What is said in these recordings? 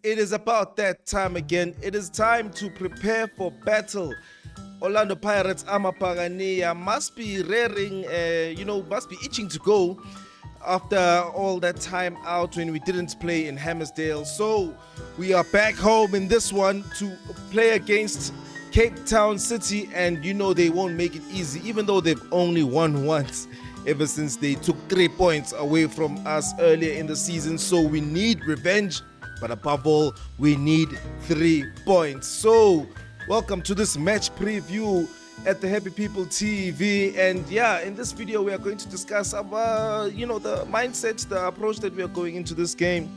It is about that time again. It is time to prepare for battle. Orlando Pirates Amapagania must be raring, must be itching to go after all that time out when we didn't play in Hammersdale. So we are back home in this one to play against Cape Town City, and they won't make it easy, even though they've only won once ever since they took 3 points away from us earlier in the season. So we need revenge, but above all, we need 3 points. So welcome to this match preview at the Happy People TV. And yeah, in this video, we are going to discuss about, the mindset, the approach that we are going into this game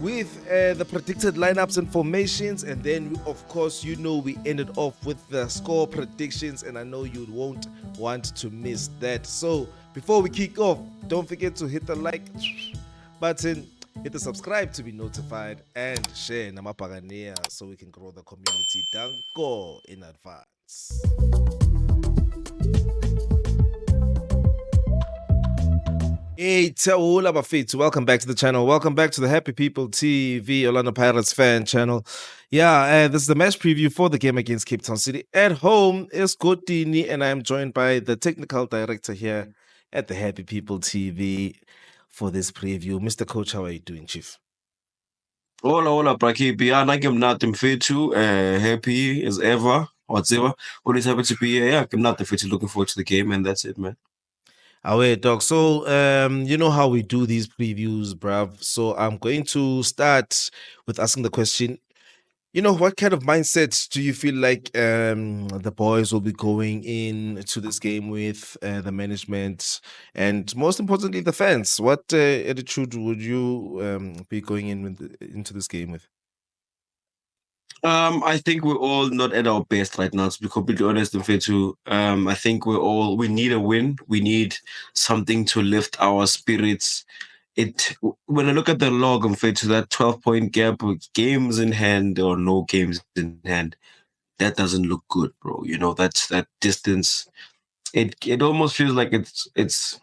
with the predicted lineups and formations. And then, of course, we ended off with the score predictions. And I know you won't want to miss that. So before we kick off, don't forget to hit the like button, hit the subscribe to be notified, and share Namapagania so we can grow the community. Danko in advance. Hey, Taula Bafit, welcome back to the channel. Welcome back to the Happy People TV, Orlando Pirates fan channel. Yeah, this is the match preview for the game against Cape Town City. At home is Godini, and I'm joined by the technical director here at the Happy People TV for this preview. Mr. Coach, how are you doing, Chief? Hola, Prakipi. I'm not mfethu. Happy as ever. Whatever. Always happy to be here. Yeah, I'm not mfethu. Looking forward to the game, and that's it, man. Away, dog. So, you know how we do these previews, bruv. So I'm going to start with asking the question. What kind of mindset do you feel like the boys will be going into this game with, the management, and most importantly, the fans? What attitude would you be going into this game with? I think we're all not at our best right now, to be completely honest, mfethu. I think we need a win. We need something to lift our spirits. When I look at the log, mfethu, that 12-point gap with games in hand or no games in hand, that doesn't look good, bro. That distance. It almost feels like it's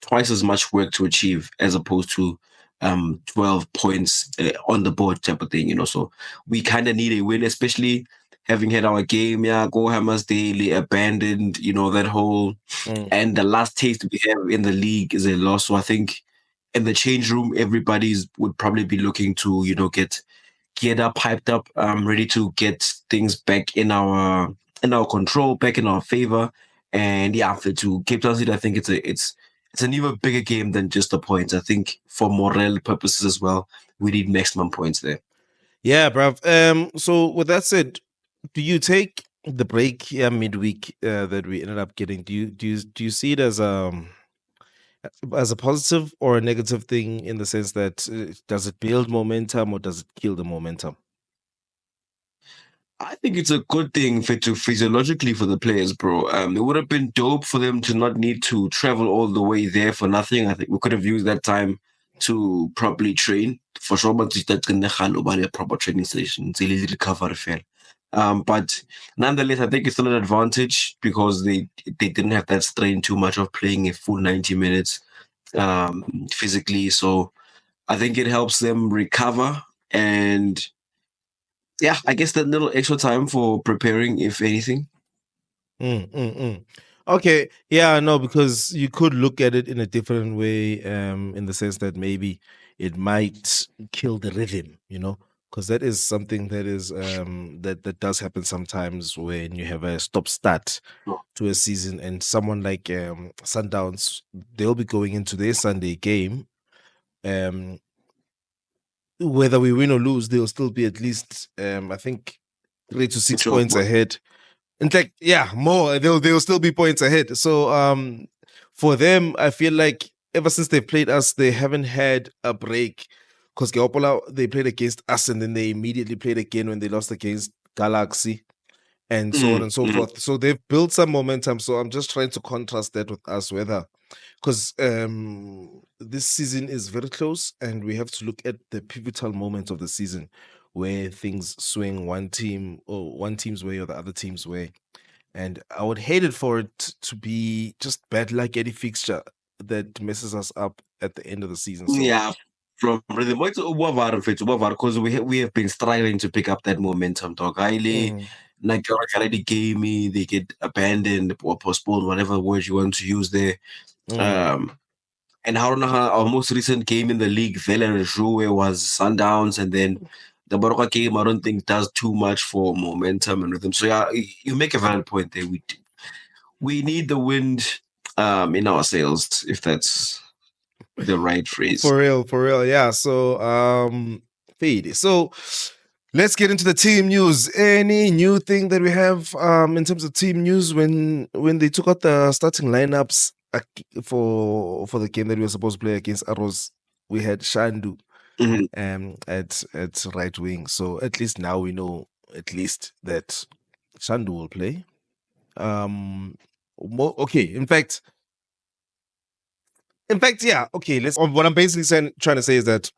twice as much work to achieve as opposed to 12 points on the board type of thing. So we kind of need a win, especially having had our game, go Hammers daily abandoned, that whole, and the last taste we have in the league is a loss. So I think in the change room, everybody's would probably be looking to get geared up, hyped up, ready to get things back in our control, back in our favor. And yeah, to Cape Town City, I think it's an even bigger game than just the points. I think for morale purposes as well, we need maximum points there. Yeah, bruv. So with that said, do you take the break here midweek that we ended up getting? Do you see it as a positive or a negative thing, in the sense that does it build momentum or does it kill the momentum? I think it's a good thing physiologically for the players, bro. It would have been dope for them to not need to travel all the way there for nothing. I think we could have used that time to properly train. For sure, but that's gonna a proper training session. It's a little recovery fair. But nonetheless, I think it's still an advantage because they didn't have that strain too much of playing a full 90 minutes physically. So I think it helps them recover, and yeah, I guess that little extra time for preparing, if anything. Okay, yeah, no, because you could look at it in a different way, in the sense that maybe it might kill the rhythm, because that is something that is that does happen sometimes when you have a stop start to a season, and someone like Sundowns, they'll be going into their Sunday game. Whether we win or lose, they'll still be at least, I think, 3 to 6 points ahead. In fact, yeah, more. They'll still be points ahead. So for them, I feel like ever since they played us, they haven't had a break. Because they played against us, and then they immediately played again when they lost against Galaxy, and so on and so forth. So they've built some momentum. So I'm just trying to contrast that with us, because this season is very close, and we have to look at the pivotal moments of the season where things swing one team's way or the other team's way. And I would hate it for it to be just bad luck any fixture that messes us up at the end of the season. So Yeah, from rhythm. What's because we have been striving to pick up that momentum. Dog, highly Mm, like your already gamey, they get abandoned or postponed, whatever word you want to use there. mm. Um, and Haruna, our most recent game in the league, Velen Jouet was Sundowns, and then the Baroka game, I don't think does too much for momentum and rhythm. So yeah, you make a valid point there. We need the wind in our sails, if that's the right phrase. For real, yeah. So, feed. So, let's get into the team news. Any new thing that we have in terms of team news when they took out the starting lineups for the game that we were supposed to play against Arrows? We had Shandu Mhm. at right wing. So at least now we know at least that Shandu will play. Okay. In fact, yeah. Okay. What I'm basically trying to say is that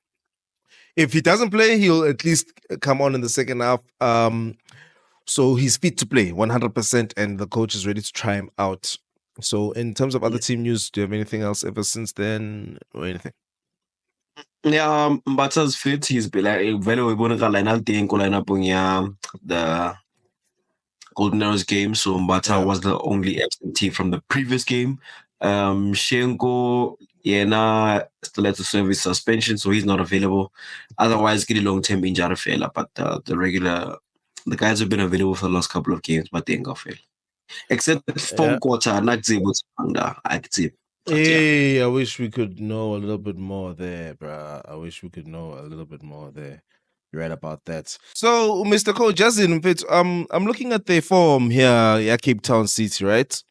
if he doesn't play, he'll at least come on in the second half. So he's fit to play 100%, and the coach is ready to try him out. So, in terms of other team news, do you have anything else ever since then or anything? Yeah, Mbatsa's fit. He's been like very we ka line up ko line up the Golden Arrows game. So Mbata Yeah. was the only absentee from the previous game. Shenko Yena still had to serve his suspension, so he's not available. Otherwise, get a long term injury fail. But the guys have been available for the last couple of games, but they ain't gonna fail. Except Yeah. from quarter, not able to active. But yeah. Hey, I wish we could know a little bit more there, bruh. I wish we could know a little bit more there. You're right about that. So, Mr. Coach, just in fact, I'm looking at the form here, yeah, Cape Town City, right?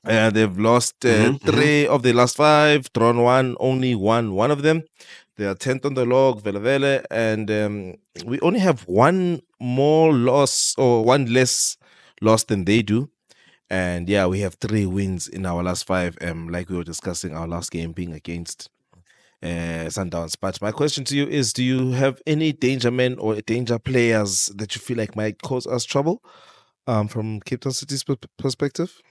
They've lost Mm-hmm. three of the last five, drawn one, only won one of them. They are 10th on the log, Vele Vele, and we only have one more loss or one less loss than they do. And yeah, we have 3 wins in our last five, like we were discussing our last game being against Sundowns. But my question to you is, do you have any danger men or danger players that you feel like might cause us trouble from Cape Town City's perspective?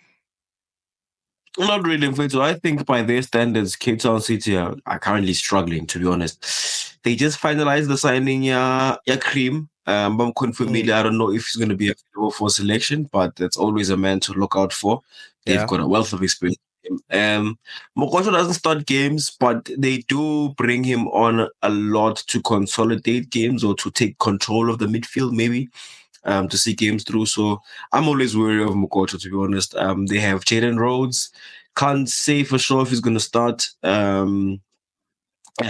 Not really, Mfethu. I think by their standards, Cape Town City are currently struggling, to be honest. They just finalized the signing, Cream. I'm Mm, I don't know if he's going to be available for selection, but that's always a man to look out for. They've yeah. got a wealth of experience. Mokosho doesn't start games, but they do bring him on a lot to consolidate games or to take control of the midfield, maybe to see games through. So I'm always wary of Mukoto, to be honest. They have Jaden Rhodes. Can't say for sure if he's going to start.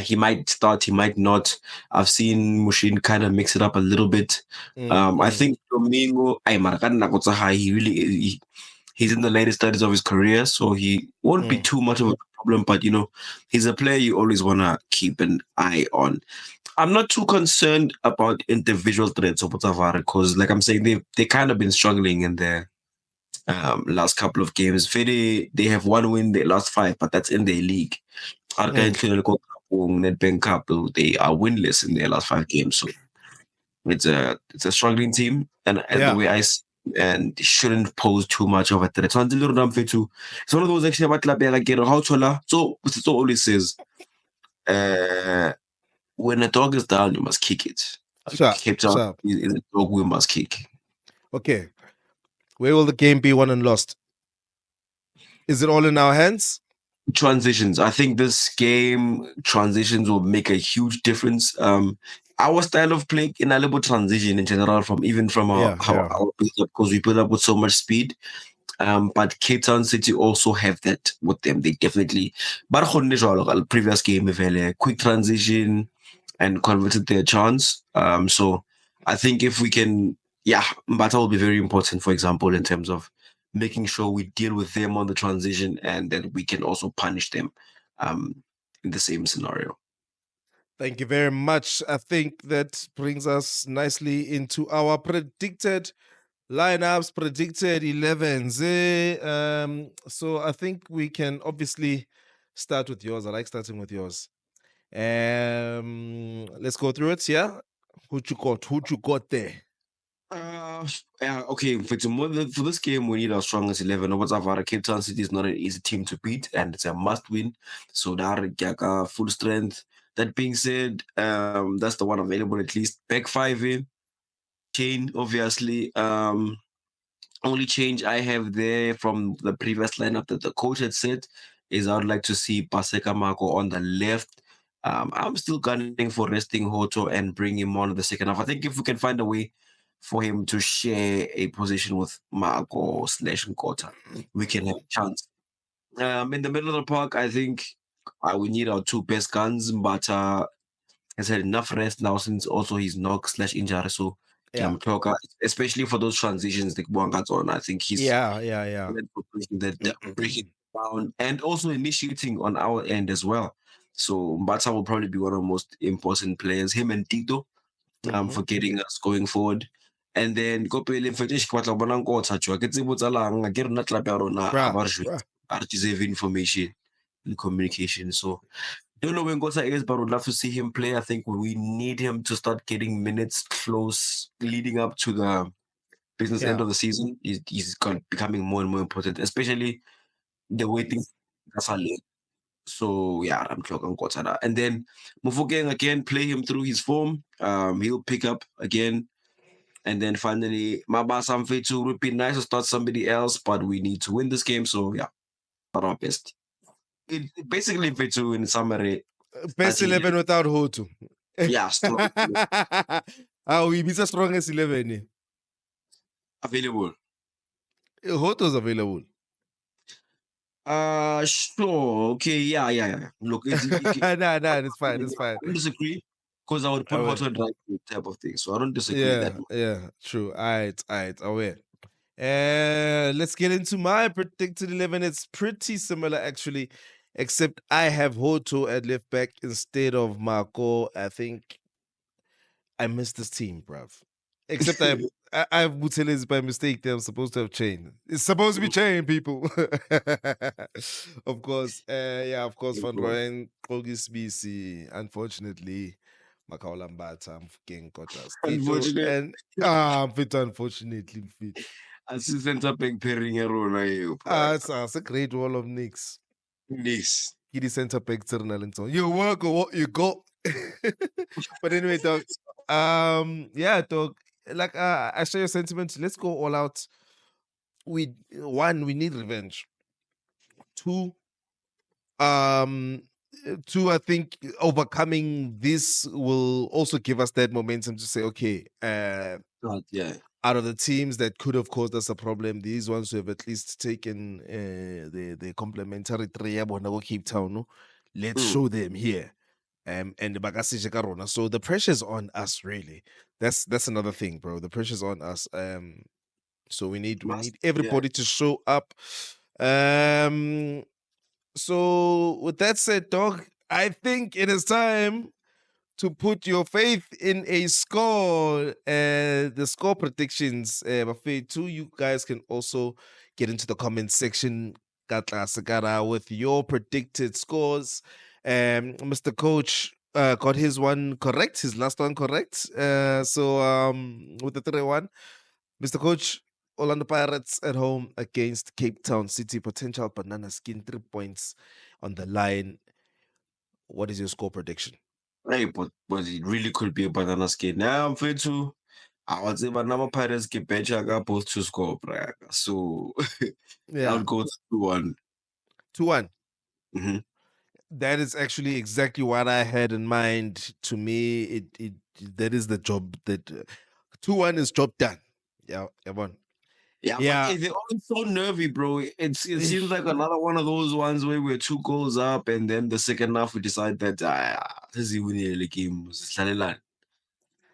He might start, he might not. I've seen Mushin kind of mix it up a little bit. Mm, I mm, think Domingo, he's in the later stages of his career, so he won't be mm. too much of a problem. But he's a player you always want to keep an eye on. I'm not too concerned about individual threats of Botavara because, like I'm saying, they kind of been struggling in their last couple of games. They have one win their last five, but that's in their league. Mm. Nedbank Cup, they are winless in their last 5 games. So it's a struggling team, and the Yeah. way and shouldn't pose too much of a threat. So until it's one of those actually about how chola. So it always says, uh, when a dog is down, you must kick it. Sharp. Cape Town Sharp. is a dog we must kick. Okay. Where will the game be won and lost? Is it all in our hands? Transitions. I think this game transitions will make a huge difference. Our style of play in a little transition in general from our Yeah. how Yeah. our build up because we build up with so much speed. But Cape Town City also have that with them. They definitely. But previous game, if a quick transition and converted their chance. So I think if we can, yeah, Mbata will be very important. For example, in terms of making sure we deal with them on the transition, and then we can also punish them, in the same scenario. Thank you very much. I think that brings us nicely into our predicted lineups, predicted 11s. So I think we can obviously start with yours. I like starting with yours. Let's go through it. Yeah. Who you got? Who you got there? Yeah, okay. For this game, we need our strongest 11. What's our Cape Town City is not an easy team to beat, and it's a must win. So, full strength. That being said, that's the one available at least. Back five in Kane, obviously. Only change I have there from the previous lineup that the coach had said is I would like to see Paseka Marco on the left. I'm still gunning for resting Hoto and bring him on in the second half. I think if we can find a way for him to share a position with Marco slash Nkota, we can have a chance. In the middle of the park, I think we need our two best guns, but has had enough rest now since also his knock slash injury. So Yeah. Kiamtoka, especially for those transitions like Buanga's on, I think he's Yeah. that breaking down and also initiating on our end as well. So Mbata will probably be one of the most important players, him and Tito, Mhm. for getting us going forward. And then go pele mfetish kwa tla bona nkotsa jwa ke tsebo tsa lang ke rena club ya rona a Bruh, ba re deserve information and communication. So don't know when Gosa is, but would love to see him play. I think we need him to start getting minutes close leading up to the business end yeah. of the season. He's becoming more and more important, especially the way things are late. So yeah, I'm talking Kotara. And then Mufokeng again, play him through his form. He'll pick up again. And then finally, Mabasa Mfetu would be nice to start somebody else, but we need to win this game. So yeah, at our best. Basically, Mfetu in summary, Best starting 11 without Hotu. yeah, strong Ah, we beat the strongest 11. available. Hotu's available. Sure. Okay. Yeah. Look, Nah, it's I fine. It's fine. don't disagree because I would put hot Aware. and right type of thing. So I don't disagree that much. Yeah, true. Alright, aware. Let's get into my predicted 11. It's pretty similar, actually, except I have Hoto at left back instead of Marco. I think I missed this team, bruv. Except I have Buteles by mistake. They're supposed to have chain. It's supposed to be chain, people. Of course. Of course, Van Rooyen, Kogis BC. Unfortunately, Makaulambata, I'm fucking Kotas. Tito, Unfortunate. and I'm fit, unfortunately. Fit. Assistant up and pairing a role. It's a great wall of Knicks. This. Kitty center back to you work or what you got. But anyway, dog. Dog. Like I share your sentiments. Let's go all out. We need revenge. Two, um, two, I think overcoming this will also give us that momentum to say, okay, Yeah. out of the teams that could have caused us a problem, these ones who have at least taken the complementary three ya bona go Cape Town, no? Let's Mm. show them here. And bakasije ka rona. So the pressure's on us, really. That's another thing, bro. The pressure's on us. So we need Yeah. everybody to show up. So with that said, dog, I think it is time to put your faith in a score. The score predictions, Buffet, too. You guys can also get into the comment section, Katla Sagara, with your predicted scores. Mr. Coach got his one correct, his last one correct. With the 3-1, Mr. Coach, Orlando Pirates at home against Cape Town City, potential banana skin, 3 points on the line. What is your score prediction? Hey, but it really could be a banana skin. Now I'm fit to. I would say Banana Pirates get better. I got both to score, brag. So I'll Yeah, go to 1. 2-1. Mm-hmm. That is actually exactly what I had in mind. To me, it that is the job that 2-1 is job done. Yeah, everyone. Yeah, but Yeah, they're all so nervy, bro. It seems like another one of those ones where we're 2 goals up, and then the second half we decide that this is winning the game.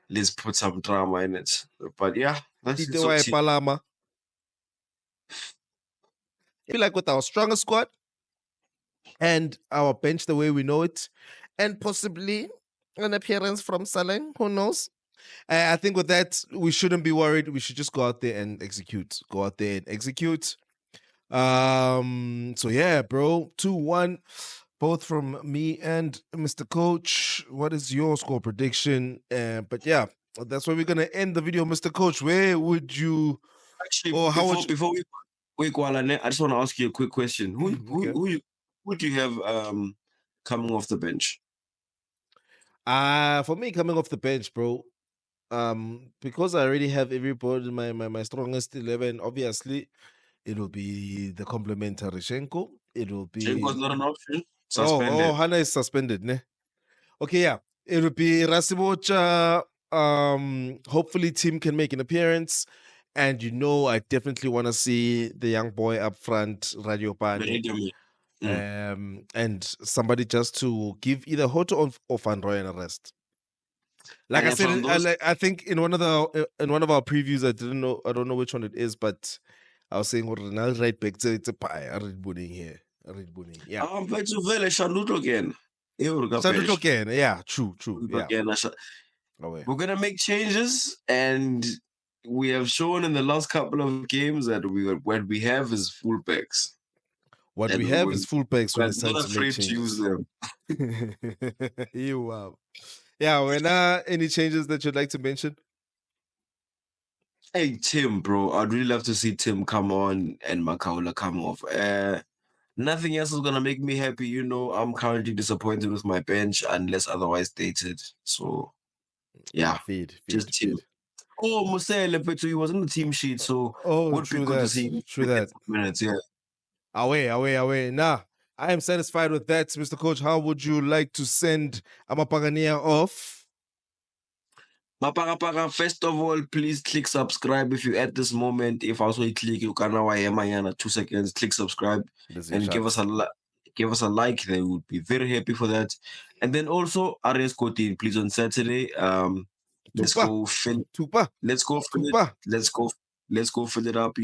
Let's put some drama in it. But yeah, that's Tite it's up wa to you. Palama. I feel like with our strongest squad and our bench the way we know it, and possibly an appearance from Saleng, who knows? I think with that, we shouldn't be worried. We should just go out there and execute. Go out there and execute. So yeah, bro. 2-1, both from me and Mr. Coach. What is your score prediction? But yeah, that's where we're gonna end the video, Mr. Coach. Where would you Actually, or how would before we go, Alan, I just want to ask you a quick question. you okay? Who do you have coming off the bench? For me, coming off the bench, bro. Because I already have everybody in my strongest 11. Obviously, it'll be the complementary Shenko. It'll Jenko's be not an option. oh Suspended. Hannah is suspended, ne? Okay, yeah. It'll be Rasibocha. Hopefully Tim can make an appearance. And I definitely want to see the young boy up front, Radio Pane. Very mm. And somebody just to give either Hoto or Van Roy a rest. Like I And from said, those, I think in one of our previews, I don't know which one it is, but I was saying, "I'll right back to it's a pie. I read bullying here. I read bullying. Yeah. Mfethu vele Shanuto again. Sanducho Bench. again. Yeah, true. Yeah. Again, Away. we're gonna make changes, and we have shown in the last couple of games that what we have is fullbacks, What and we have is full packs when we're it's time not to make afraid to use changes. them. You Yeah, when any changes that you'd like to mention? Hey Tim, bro, I'd really love to see Tim come on and Makaula come off. Nothing else is gonna make me happy. I'm currently disappointed with my bench unless otherwise stated. So yeah, Feed. just Tim. Oh, Musele Petru, he was on the team sheet, so Oh, would be true good to that. see him True get that. some minutes. Yeah. Away. Nah, I am satisfied with that, Mr. Coach. How would you like to send Amapagania off? Mapaka, first of all, please click subscribe if you at this moment. If also you click, you can now 2 seconds, click subscribe and give us a like. They would be very happy for that. And then also RS Kotin, please on Saturday. Let's Tupa. go fill Tupa. let's go fill it. Tupa. Let's go fill it up.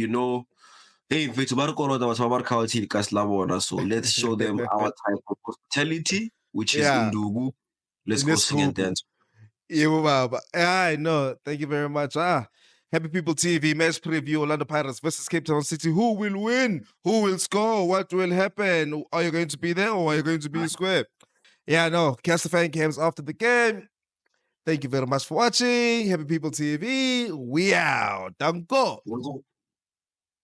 Hey, mfethu barikorota batho ba barikhaothile ka se la bona, so let's show them our type of hospitality, which is Yeah. Ndugu. Let's In go this sing and group. dance. I know. Thank you very much. Happy People TV match preview: Orlando Pirates versus Cape Town City. Who will win? Who will score? What will happen? Are you going to be there or are you going to be square? Yeah, no. Catch the fan cams after the game. Thank you very much for watching. Happy People TV. We out. Danko.